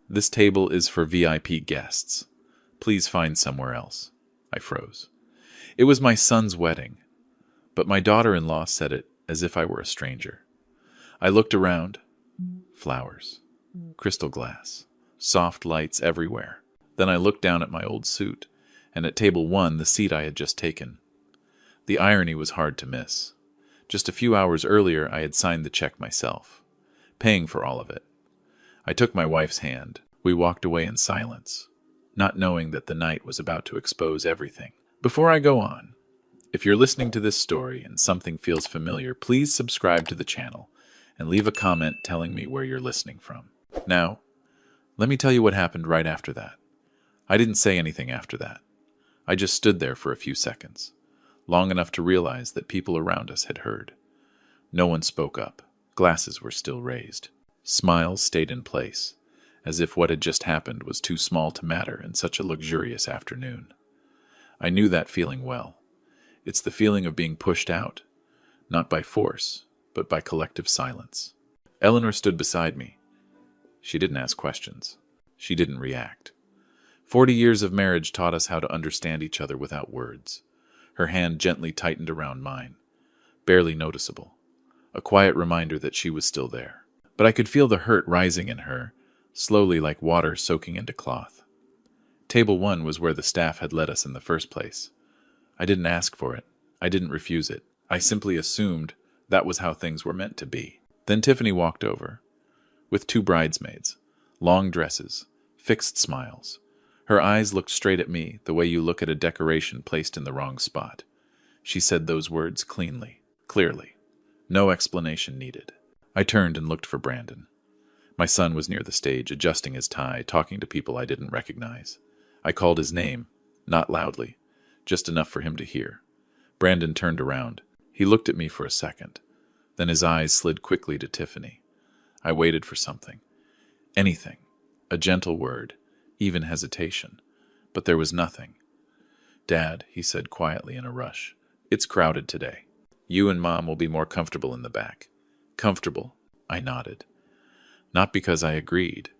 This table is for VIP guests. Please find somewhere else. I froze. It was my son's wedding, but my daughter-in-law said it as if I were a stranger. I looked around. Flowers. Crystal glass. Soft lights everywhere. Then I looked down at my old suit, and at table 1, the seat I had just taken. The irony was hard to miss. Just a few hours earlier, I had signed the check myself, paying for all of it. I took my wife's hand. We walked away in silence, not knowing that the night was about to expose everything. Before I go on, if you're listening to this story and something feels familiar, please subscribe to the channel and leave a comment telling me where you're listening from. Now, let me tell you what happened right after that. I didn't say anything after that. I just stood there for a few seconds, long enough to realize that people around us had heard. No one spoke up. Glasses were still raised. Smiles stayed in place, as if what had just happened was too small to matter in such a luxurious afternoon. I knew that feeling well. It's the feeling of being pushed out, not by force, but by collective silence. Eleanor stood beside me. She didn't ask questions. She didn't react. 40 years of marriage taught us how to understand each other without words. Her hand gently tightened around mine, barely noticeable, a quiet reminder that she was still there. But I could feel the hurt rising in her, slowly like water soaking into cloth. Table 1 was where the staff had led us in the first place. I didn't ask for it. I didn't refuse it. I simply assumed that was how things were meant to be. Then Tiffany walked over, with 2 bridesmaids, long dresses, fixed smiles. Her eyes looked straight at me, the way you look at a decoration placed in the wrong spot. She said those words cleanly, clearly. No explanation needed. I turned and looked for Brandon. My son was near the stage, adjusting his tie, talking to people I didn't recognize. I called his name, not loudly, just enough for him to hear. Brandon turned around. He looked at me for a second. Then his eyes slid quickly to Tiffany. I waited for something. Anything. A gentle word. Even hesitation. But there was nothing. "Dad," he said quietly in a rush, "it's crowded today. You and Mom will be more comfortable in the back." Comfortable, I nodded. Not because I agreed,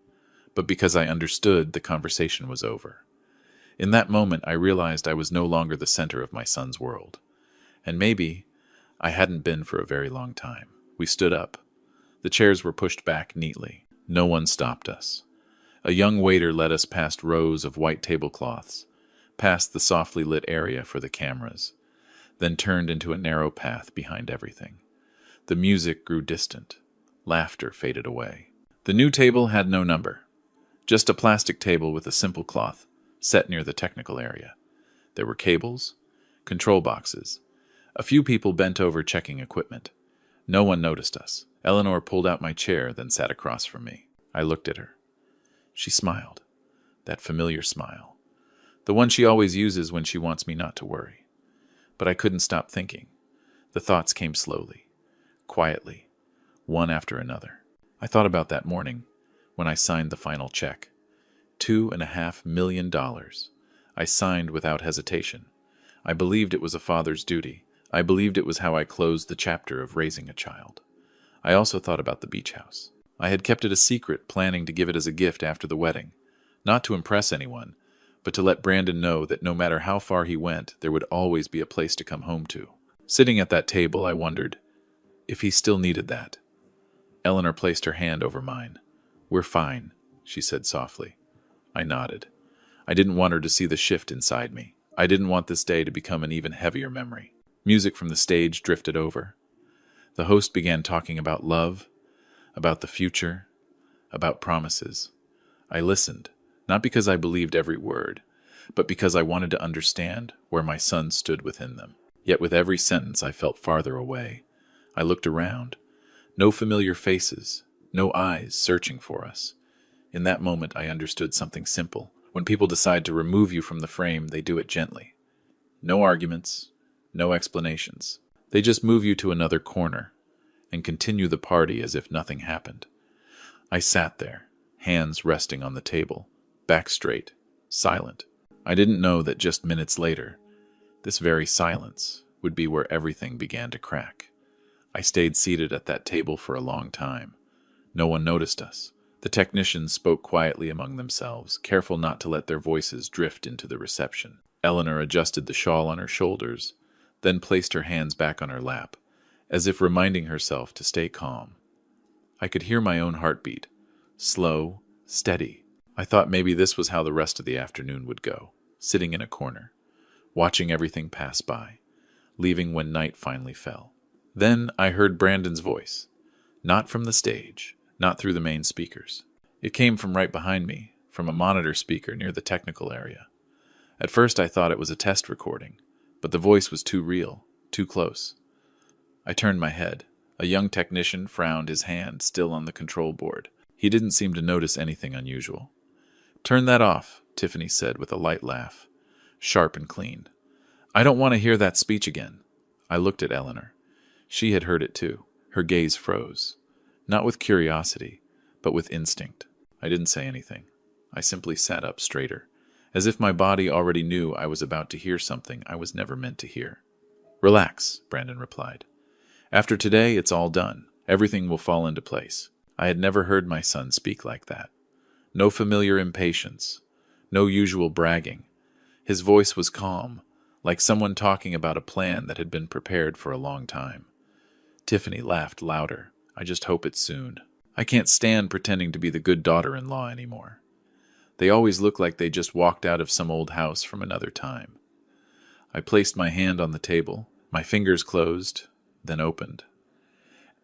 but because I understood the conversation was over. In that moment, I realized I was no longer the center of my son's world. And maybe I hadn't been for a very long time. We stood up. The chairs were pushed back neatly. No one stopped us. A young waiter led us past rows of white tablecloths, past the softly lit area for the cameras, then turned into a narrow path behind everything. The music grew distant. Laughter faded away. The new table had no number, just a plastic table with a simple cloth set near the technical area. There were cables, control boxes. A few people bent over checking equipment. No one noticed us. Eleanor pulled out my chair, then sat across from me. I looked at her. She smiled. That familiar smile. The one she always uses when she wants me not to worry. But I couldn't stop thinking. The thoughts came slowly, quietly, one after another. I thought about that morning when I signed the final check. $2.5 million. I signed without hesitation. I believed it was a father's duty. I believed it was how I closed the chapter of raising a child. I also thought about the beach house. I had kept it a secret, planning to give it as a gift after the wedding. Not to impress anyone, but to let Brandon know that no matter how far he went, there would always be a place to come home to. Sitting at that table, I wondered if he still needed that. Eleanor placed her hand over mine. "We're fine," she said softly. I nodded. I didn't want her to see the shift inside me. I didn't want this day to become an even heavier memory. Music from the stage drifted over. The host began talking about love, about the future, about promises. I listened, not because I believed every word, but because I wanted to understand where my son stood within them. Yet with every sentence I felt farther away. I looked around. No familiar faces, no eyes searching for us. In that moment I understood something simple. When people decide to remove you from the frame, they do it gently. No arguments, no explanations. They just move you to another corner and continue the party as if nothing happened. I sat there, hands resting on the table, back straight, silent. I didn't know that just minutes later, this very silence would be where everything began to crack. I stayed seated at that table for a long time. No one noticed us. The technicians spoke quietly among themselves, careful not to let their voices drift into the reception. Eleanor adjusted the shawl on her shoulders, then placed her hands back on her lap, as if reminding herself to stay calm. I could hear my own heartbeat, slow, steady. I thought maybe this was how the rest of the afternoon would go, sitting in a corner, watching everything pass by, leaving when night finally fell. Then I heard Brandon's voice, not from the stage, not through the main speakers. It came from right behind me, from a monitor speaker near the technical area. At first I thought it was a test recording, but the voice was too real, too close. I turned my head. A young technician frowned, his hand still on the control board. He didn't seem to notice anything unusual. "Turn that off," Tiffany said with a light laugh, sharp and clean. "I don't want to hear that speech again." I looked at Eleanor. She had heard it too. Her gaze froze, not with curiosity, but with instinct. I didn't say anything. I simply sat up straighter, as if my body already knew I was about to hear something I was never meant to hear. "Relax," Brandon replied. "After today, it's all done. Everything will fall into place." I had never heard my son speak like that. No familiar impatience, no usual bragging. His voice was calm, like someone talking about a plan that had been prepared for a long time. Tiffany laughed louder. "I just hope it's soon. I can't stand pretending to be the good daughter-in-law anymore. They always look like they just walked out of some old house from another time." I placed my hand on the table. My fingers closed, then opened.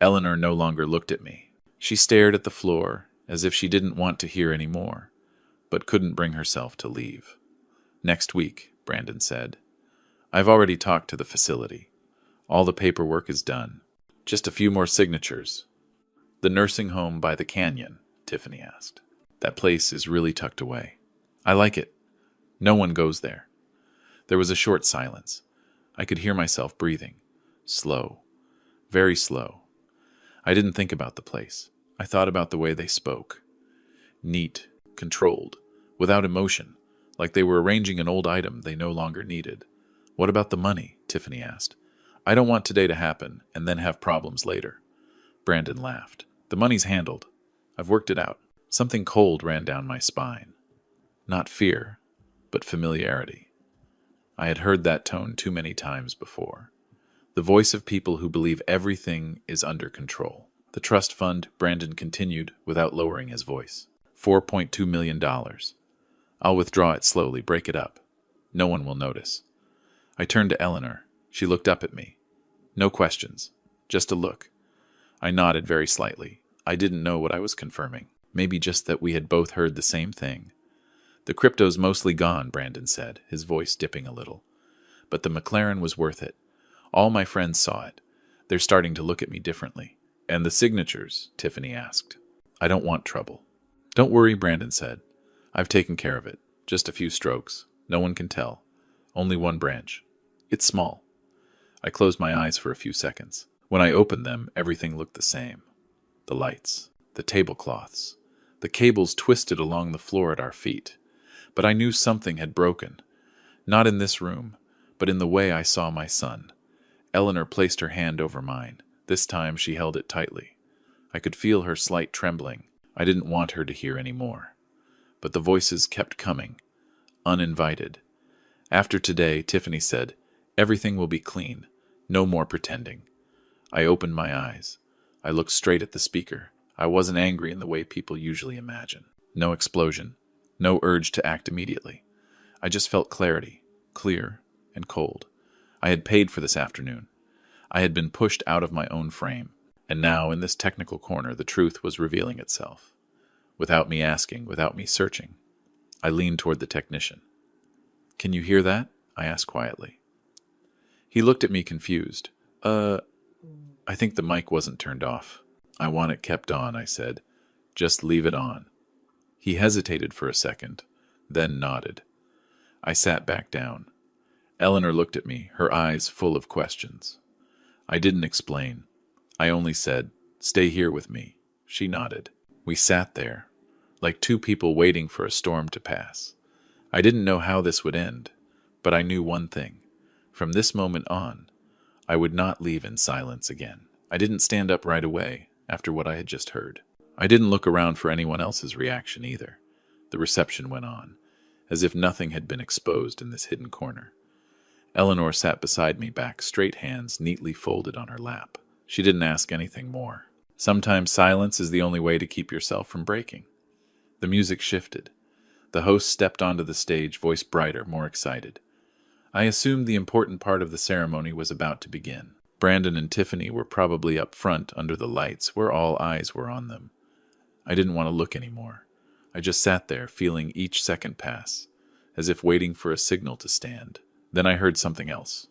Eleanor no longer looked at me. She stared at the floor, as if she didn't want to hear any more, but couldn't bring herself to leave. "Next week," Brandon said. "I've already talked to the facility. All the paperwork is done. Just a few more signatures." "The nursing home by the canyon?" Tiffany asked. "That place is really tucked away. I like it. No one goes there." There was a short silence. I could hear myself breathing. Slow. Very slow. I didn't think about the place. I thought about the way they spoke. Neat, controlled, without emotion, like they were arranging an old item they no longer needed. "What about the money?" Tiffany asked. "I don't want today to happen and then have problems later." Brandon laughed. "The money's handled. I've worked it out." Something cold ran down my spine. Not fear, but familiarity. I had heard that tone too many times before. The voice of people who believe everything is under control. "The trust fund," Brandon continued without lowering his voice. $4.2 million. I'll withdraw it slowly, break it up. No one will notice." I turned to Eleanor. She looked up at me. No questions, just a look. I nodded very slightly. I didn't know what I was confirming. Maybe just that we had both heard the same thing. "The crypto's mostly gone," Brandon said, his voice dipping a little. "But the McLaren was worth it. All my friends saw it. They're starting to look at me differently." "And the signatures?" Tiffany asked. "I don't want trouble." "Don't worry," Brandon said. "I've taken care of it. Just a few strokes. No one can tell. Only one branch. It's small." I closed my eyes for a few seconds. When I opened them, everything looked the same. The lights, the tablecloths, the cables twisted along the floor at our feet. But I knew something had broken. Not in this room, but in the way I saw my son. Eleanor placed her hand over mine. This time she held it tightly. I could feel her slight trembling. I didn't want her to hear any more. But the voices kept coming, uninvited. "After today," Tiffany said, "everything will be clean. No more pretending." I opened my eyes. I looked straight at the speaker. I wasn't angry in the way people usually imagine. No explosion. No urge to act immediately. I just felt clarity, clear and cold. I had paid for this afternoon. I had been pushed out of my own frame. And now, in this technical corner, the truth was revealing itself. Without me asking, without me searching. I leaned toward the technician. "Can you hear that?" I asked quietly. He looked at me confused. I think the mic wasn't turned off." "I want it kept on," I said. "Just leave it on." He hesitated for a second, then nodded. I sat back down. Eleanor looked at me, her eyes full of questions. I didn't explain. I only said, "Stay here with me." She nodded. We sat there, like two people waiting for a storm to pass. I didn't know how this would end, but I knew one thing. From this moment on, I would not leave in silence again. I didn't stand up right away after what I had just heard. I didn't look around for anyone else's reaction either. The reception went on, as if nothing had been exposed in this hidden corner. Eleanor sat beside me, back straight, hands neatly folded on her lap. She didn't ask anything more. Sometimes silence is the only way to keep yourself from breaking. The music shifted. The host stepped onto the stage, voice brighter, more excited. I assumed the important part of the ceremony was about to begin. Brandon and Tiffany were probably up front under the lights, where all eyes were on them. I didn't want to look anymore. I just sat there, feeling each second pass, as if waiting for a signal to stand. Then I heard something else.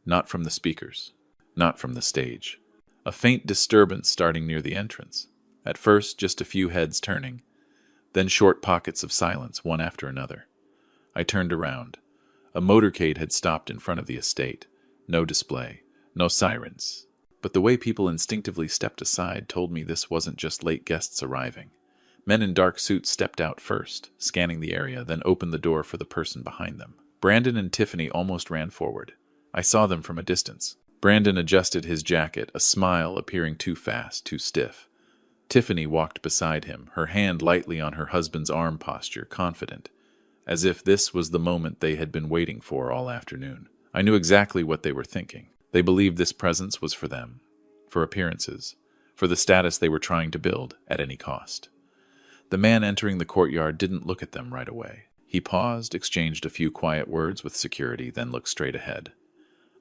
Not from the speakers. Not from the stage. A faint disturbance starting near the entrance. At first, just a few heads turning. Then short pockets of silence, one after another. I turned around. A motorcade had stopped in front of the estate. No display. No sirens. But the way people instinctively stepped aside told me this wasn't just late guests arriving. Men in dark suits stepped out first, scanning the area, then opened the door for the person behind them. Brandon and Tiffany almost ran forward. I saw them from a distance. Brandon adjusted his jacket, a smile appearing too fast, too stiff. Tiffany walked beside him, her hand lightly on her husband's arm, posture confident, as if this was the moment they had been waiting for all afternoon. I knew exactly what they were thinking. They believed this presence was for them, for appearances, for the status they were trying to build at any cost. The man entering the courtyard didn't look at them right away. He paused, exchanged a few quiet words with security, then looked straight ahead.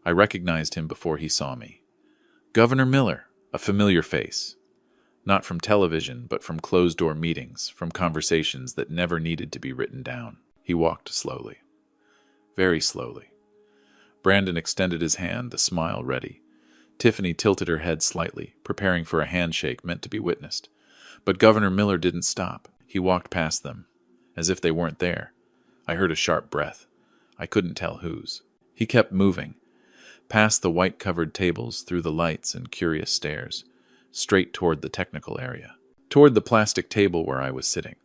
I recognized him before he saw me. Governor Miller, a familiar face. Not from television, but from closed-door meetings, from conversations that never needed to be written down. He walked slowly. Very slowly. Brandon extended his hand, the smile ready. Tiffany tilted her head slightly, preparing for a handshake meant to be witnessed. But Governor Miller didn't stop. He walked past them, as if they weren't there. I heard a sharp breath. I couldn't tell whose. He kept moving, past the white-covered tables, through the lights and curious stares, straight toward the technical area, toward the plastic table where I was sitting.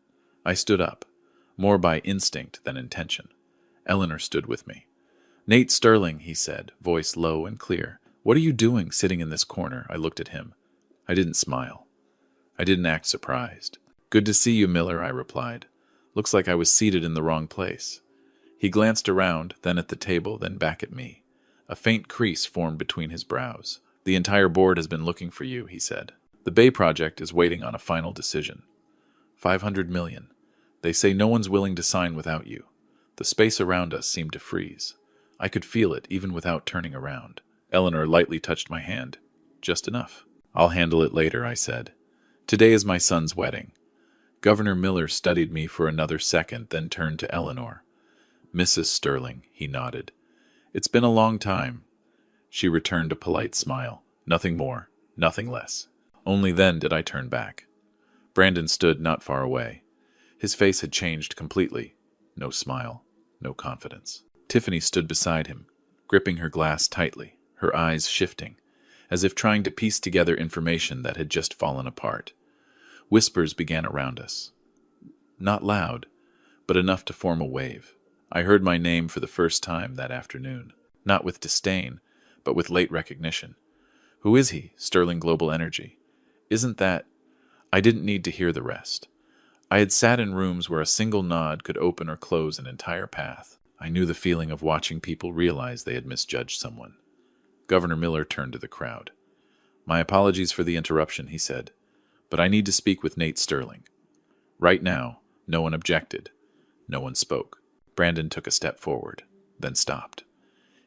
I stood up, more by instinct than intention. Eleanor stood with me. Nate Sterling, he said, voice low and clear. What are you doing sitting in this corner? I looked at him. I didn't smile. I didn't act surprised. Good to see you, Miller, I replied. Looks like I was seated in the wrong place. He glanced around, then at the table, then back at me. A faint crease formed between his brows. The entire board has been looking for you, he said. The Bay Project is waiting on a final decision. 500 million. They say no one's willing to sign without you. The space around us seemed to freeze. I could feel it even without turning around. Eleanor lightly touched my hand. Just enough. I'll handle it later, I said. Today is my son's wedding. Governor Miller studied me for another second, then turned to Eleanor. Mrs. Sterling, he nodded. It's been a long time. She returned a polite smile. Nothing more, nothing less. Only then did I turn back. Brandon stood not far away. His face had changed completely. No smile, no confidence. Tiffany stood beside him, gripping her glass tightly, her eyes shifting, as if trying to piece together information that had just fallen apart. Whispers began around us. Not loud, but enough to form a wave. I heard my name for the first time that afternoon, not with disdain, but with late recognition. Who is he? Sterling Global Energy. Isn't that... I didn't need to hear the rest. I had sat in rooms where a single nod could open or close an entire path. I knew the feeling of watching people realize they had misjudged someone. Governor Miller turned to the crowd. My apologies for the interruption, he said, but I need to speak with Nate Sterling. Right now, no one objected. No one spoke. Brandon took a step forward, then stopped.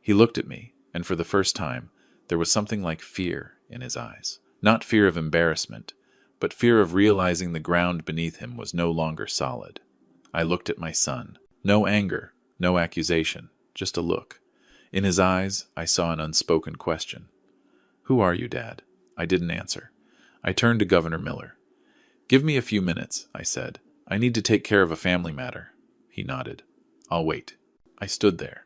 He looked at me, and for the first time, there was something like fear in his eyes. Not fear of embarrassment, but fear of realizing the ground beneath him was no longer solid. I looked at my son. No anger, no accusation, just a look. In his eyes, I saw an unspoken question. Who are you, Dad? I didn't answer. I turned to Governor Miller. Give me a few minutes, I said. I need to take care of a family matter. He nodded. I'll wait. I stood there,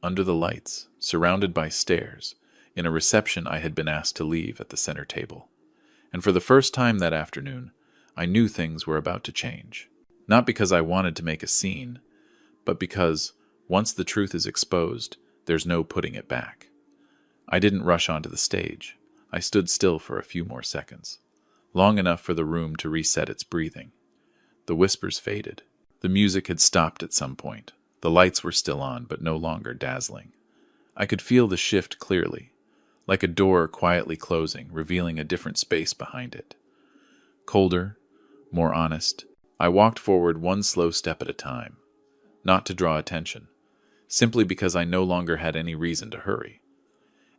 under the lights, surrounded by stairs, in a reception I had been asked to leave at the center table. And for the first time that afternoon, I knew things were about to change. Not because I wanted to make a scene, but because, once the truth is exposed, there's no putting it back. I didn't rush onto the stage. I stood still for a few more seconds, long enough for the room to reset its breathing. The whispers faded. The music had stopped at some point. The lights were still on, but no longer dazzling. I could feel the shift clearly, like a door quietly closing, revealing a different space behind it. Colder, more honest, I walked forward one slow step at a time, not to draw attention, simply because I no longer had any reason to hurry.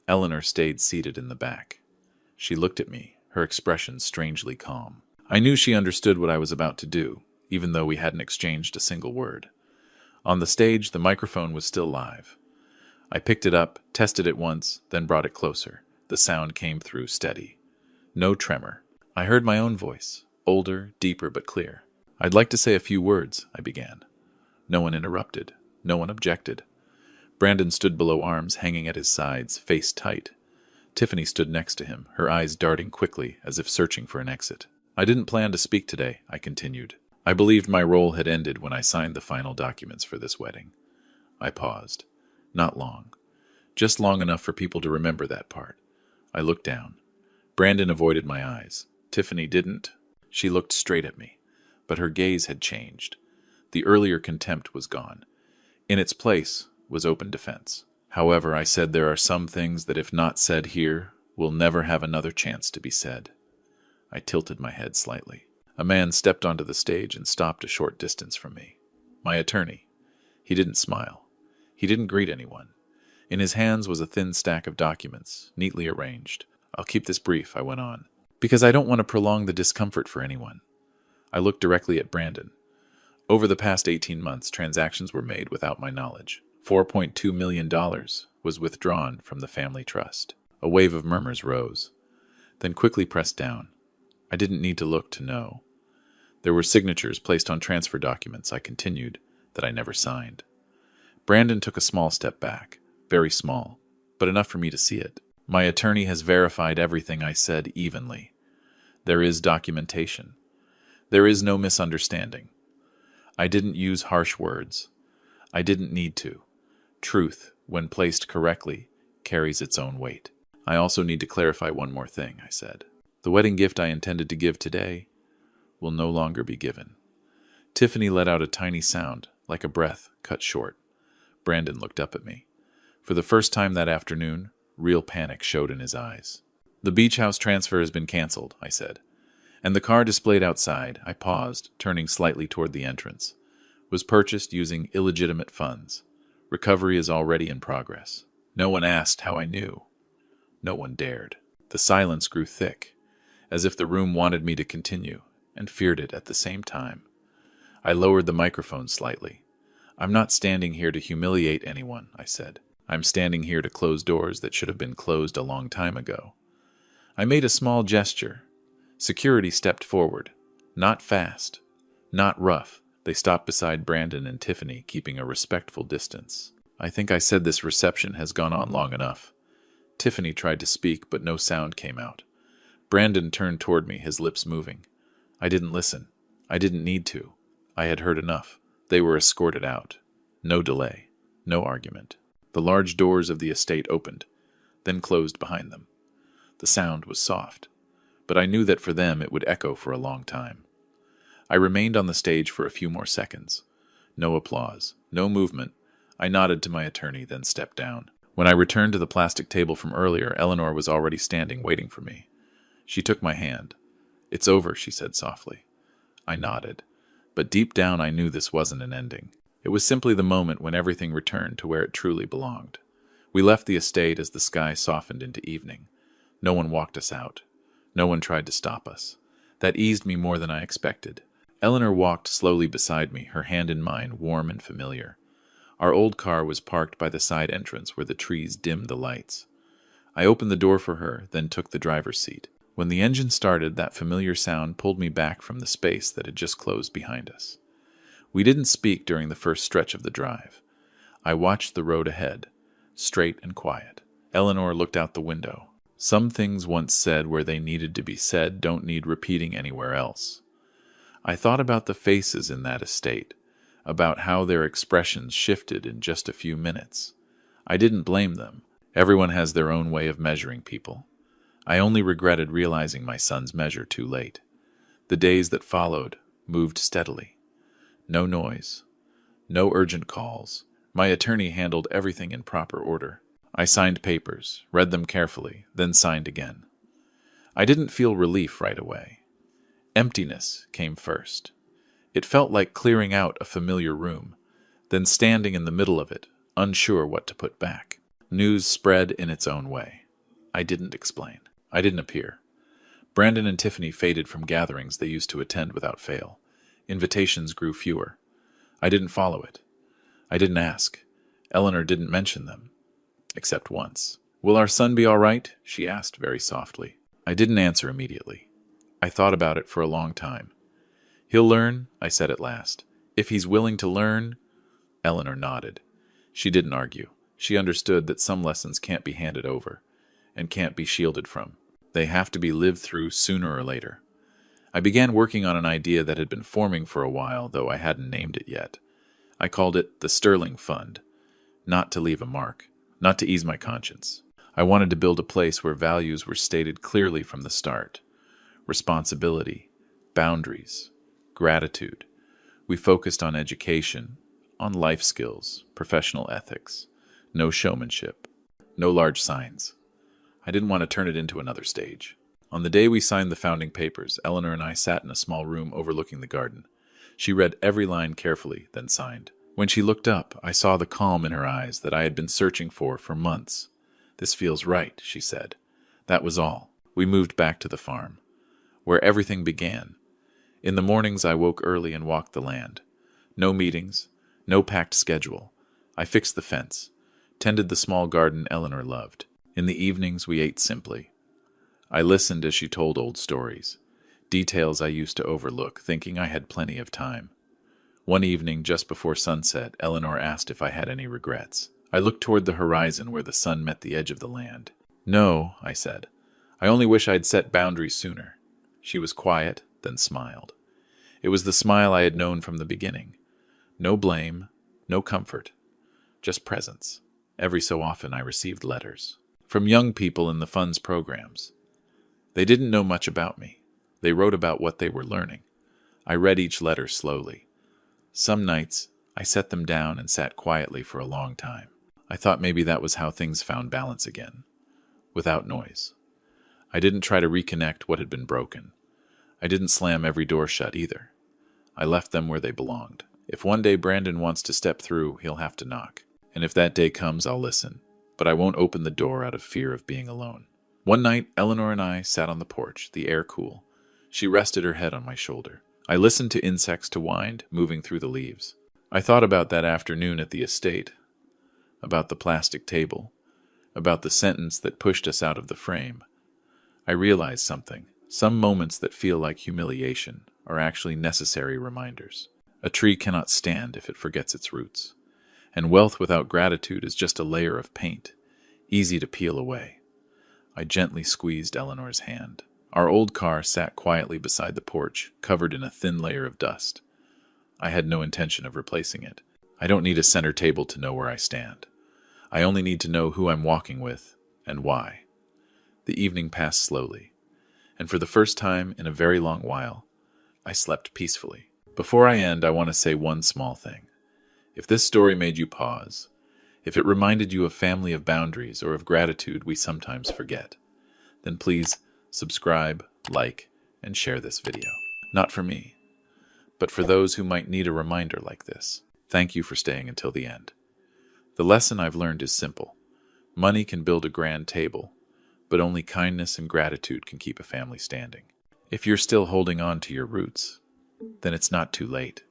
Eleanor stayed seated in the back. She looked at me, her expression strangely calm. I knew she understood what I was about to do, even though we hadn't exchanged a single word. On the stage, the microphone was still live. I picked it up, tested it once, then brought it closer. The sound came through steady. No tremor. I heard my own voice, older, deeper, but clear. "I'd like to say a few words," I began. No one interrupted. No one objected. Brandon stood below arms hanging at his sides, face tight. Tiffany stood next to him, her eyes darting quickly, as if searching for an exit. "I didn't plan to speak today," I continued. I believed my role had ended when I signed the final documents for this wedding. I paused. Not long. Just long enough for people to remember that part. I looked down. Brandon avoided my eyes. Tiffany didn't. She looked straight at me, but her gaze had changed. The earlier contempt was gone. In its place was open defense. "However," I said, "there are some things that, if not said here, will never have another chance to be said." I tilted my head slightly. A man stepped onto the stage and stopped a short distance from me. My attorney. He didn't smile. He didn't greet anyone. In his hands was a thin stack of documents, neatly arranged. "I'll keep this brief," I went on, "because I don't want to prolong the discomfort for anyone." I looked directly at Brandon. Over the past 18 months, transactions were made without my knowledge. $4.2 million was withdrawn from the family trust. A wave of murmurs rose, then quickly pressed down. I didn't need to look to know. There were signatures placed on transfer documents, I continued, that I never signed. Brandon took a small step back, very small, but enough for me to see it. "My attorney has verified everything I said evenly. There is documentation. There is no misunderstanding. I didn't use harsh words. I didn't need to. Truth, when placed correctly, carries its own weight. I also need to clarify one more thing," I said. "The wedding gift I intended to give today will no longer be given." Tiffany let out a tiny sound, like a breath cut short. Brandon looked up at me. For the first time that afternoon, real panic showed in his eyes. "The beach house transfer has been canceled," I said. "And the car displayed outside," I paused, turning slightly toward the entrance, "was purchased using illegitimate funds. Recovery is already in progress." No one asked how I knew. No one dared. The silence grew thick, as if the room wanted me to continue, and feared it at the same time. I lowered the microphone slightly. "I'm not standing here to humiliate anyone," I said. "I'm standing here to close doors that should have been closed a long time ago." I made a small gesture. Security stepped forward. Not fast. Not rough. They stopped beside Brandon and Tiffany, keeping a respectful distance. "I think I said this reception has gone on long enough." Tiffany tried to speak, but no sound came out. Brandon turned toward me, his lips moving. I didn't listen. I didn't need to. I had heard enough. They were escorted out. No delay. No argument. The large doors of the estate opened, then closed behind them. The sound was soft, but I knew that for them it would echo for a long time. I remained on the stage for a few more seconds. No applause. No movement. I nodded to my attorney, then stepped down. When I returned to the plastic table from earlier, Eleanor was already standing, waiting for me. She took my hand. "It's over," she said softly. I nodded, but deep down I knew this wasn't an ending. It was simply the moment when everything returned to where it truly belonged. We left the estate as the sky softened into evening. No one walked us out. No one tried to stop us. That eased me more than I expected. Eleanor walked slowly beside me, her hand in mine, warm and familiar. Our old car was parked by the side entrance where the trees dimmed the lights. I opened the door for her, then took the driver's seat. When the engine started, that familiar sound pulled me back from the space that had just closed behind us. We didn't speak during the first stretch of the drive. I watched the road ahead, straight and quiet. Eleanor looked out the window. Some things once said where they needed to be said don't need repeating anywhere else. I thought about the faces in that estate, about how their expressions shifted in just a few minutes. I didn't blame them. Everyone has their own way of measuring people. I only regretted realizing my son's measure too late. The days that followed moved steadily. No noise, no urgent calls. My attorney handled everything in proper order. I signed papers, read them carefully, then signed again. I didn't feel relief right away. Emptiness came first. It felt like clearing out a familiar room, then standing in the middle of it, unsure what to put back. News spread in its own way. I didn't explain. I didn't appear. Brandon and Tiffany faded from gatherings they used to attend without fail. Invitations grew fewer. I didn't follow it. I didn't ask. Eleanor didn't mention them. Except once. "Will our son be all right?" she asked very softly. I didn't answer immediately. I thought about it for a long time. "He'll learn," I said at last. "If he's willing to learn." Eleanor nodded. She didn't argue. She understood that some lessons can't be handed over, and can't be shielded from. They have to be lived through sooner or later. I began working on an idea that had been forming for a while, though I hadn't named it yet. I called it the Sterling Fund. Not to leave a mark, not to ease my conscience. I wanted to build a place where values were stated clearly from the start. Responsibility, boundaries, gratitude. We focused on education, on life skills, professional ethics. No showmanship, no large signs. I didn't want to turn it into another stage. On the day we signed the founding papers, Eleanor and I sat in a small room overlooking the garden. She read every line carefully, then signed. When she looked up, I saw the calm in her eyes that I had been searching for months. "This feels right," she said. That was all. We moved back to the farm, where everything began. In the mornings I woke early and walked the land. No meetings, no packed schedule. I fixed the fence, tended the small garden Eleanor loved. In the evenings we ate simply. I listened as she told old stories, details I used to overlook, thinking I had plenty of time. One evening, just before sunset, Eleanor asked if I had any regrets. I looked toward the horizon where the sun met the edge of the land. "No," I said. "I only wish I'd set boundaries sooner." She was quiet, then smiled. It was the smile I had known from the beginning. No blame, no comfort, just presence. Every so often I received letters from young people in the fund's programs. They didn't know much about me. They wrote about what they were learning. I read each letter slowly. Some nights, I set them down and sat quietly for a long time. I thought maybe that was how things found balance again, without noise. I didn't try to reconnect what had been broken. I didn't slam every door shut either. I left them where they belonged. If one day Brandon wants to step through, he'll have to knock. And if that day comes, I'll listen. But I won't open the door out of fear of being alone. One night, Eleanor and I sat on the porch, the air cool. She rested her head on my shoulder. I listened to insects to wind, moving through the leaves. I thought about that afternoon at the estate, about the plastic table, about the sentence that pushed us out of the frame. I realized something. Some moments that feel like humiliation are actually necessary reminders. A tree cannot stand if it forgets its roots. And wealth without gratitude is just a layer of paint, easy to peel away. I gently squeezed Eleanor's hand. Our old car sat quietly beside the porch, covered in a thin layer of dust. I had no intention of replacing it. I don't need a center table to know where I stand. I only need to know who I'm walking with and why. The evening passed slowly, and for the first time in a very long while, I slept peacefully. Before I end, I want to say one small thing. If this story made you pause, if it reminded you of family, of boundaries, or of gratitude we sometimes forget, then please subscribe, like, and share this video. Not for me, but for those who might need a reminder like this. Thank you for staying until the end. The lesson I've learned is simple. Money can build a grand table, but only kindness and gratitude can keep a family standing. If you're still holding on to your roots, then it's not too late.